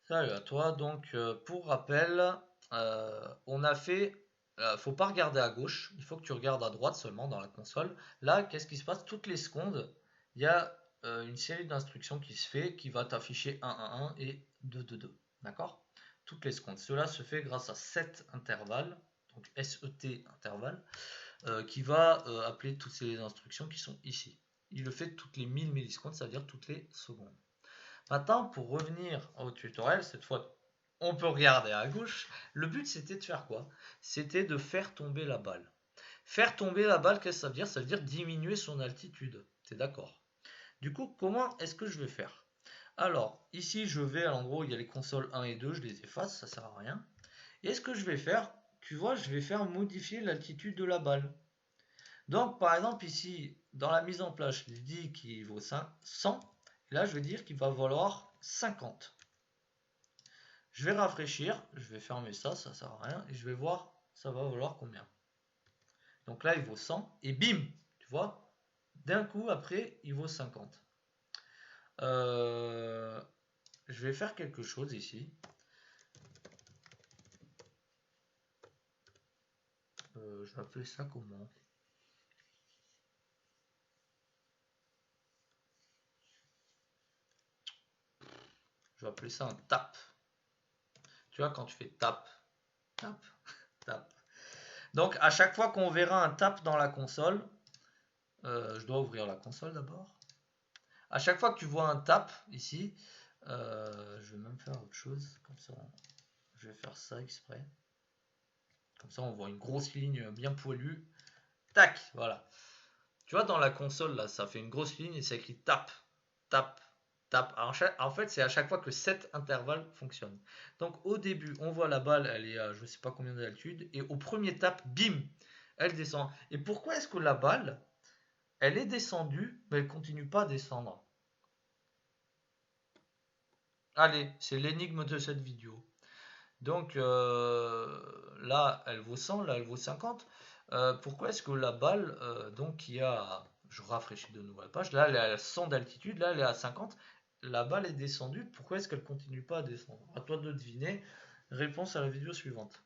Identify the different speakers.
Speaker 1: Salut à toi. Donc, pour rappel, on a fait. Faut pas regarder à gauche, il faut que tu regardes à droite seulement dans la console. Là, qu'est-ce qui se passe? Toutes les secondes, il y a une série d'instructions qui se fait qui va t'afficher 1, 1, 1 et 2, 2, 2. D'accord? Toutes les secondes. Cela se fait grâce à cet intervalle, donc SET intervalle, qui va appeler toutes ces instructions qui sont ici. Il le fait toutes les 1000 millisecondes, c'est-à-dire toutes les secondes. Maintenant, pour revenir au tutoriel, cette fois, on peut regarder à gauche. Le but, c'était de faire quoi? C'était de faire tomber la balle. Faire tomber la balle, qu'est-ce que ça veut dire? Ça veut dire diminuer son altitude. T'es d'accord? Du coup, comment est-ce que je vais faire? Alors, ici, je vais à l'endroit où il y a les consoles 1 et 2, je les efface, ça sert à rien. Et ce que je vais faire, tu vois, je vais faire modifier l'altitude de la balle. Donc, par exemple, ici, dans la mise en place, je dis qu'il vaut 100. Et là, je vais dire qu'il va valoir 50. Je vais rafraîchir, je vais fermer ça, ça sert à rien, et je vais voir ça va valoir combien. Donc là, il vaut 100, et bim, tu vois, d'un coup, après, il vaut 50. Euh, je vais faire quelque chose ici. Je vais appeler ça comment? Je vais appeler ça un tap. Tu vois, quand tu fais tap, tap, tap. Donc, à chaque fois qu'on verra un tap dans la console, je dois ouvrir la console d'abord. À chaque fois que tu vois un tap ici, je vais même faire autre chose, comme ça, je vais faire ça exprès. Comme ça, on voit une grosse ligne bien poilue. Tac, voilà. Tu vois, dans la console, là, ça fait une grosse ligne et c'est écrit tap, tap, tap. En fait, c'est à chaque fois que cet intervalle fonctionne. Donc, au début, on voit la balle, elle est à je ne sais pas combien d'altitude. Et au premier tap, bim, elle descend. Et pourquoi est-ce que la balle, elle est descendue, mais elle continue pas à descendre? Allez, c'est l'énigme de cette vidéo. Donc là, elle vaut 100, là, elle vaut 50. Pourquoi est-ce que la balle, donc qui a, je rafraîchis de nouveau la page, là elle est à 100 d'altitude, là elle est à 50, la balle est descendue, pourquoi est-ce qu'elle continue pas à descendre? À toi de deviner, réponse à la vidéo suivante.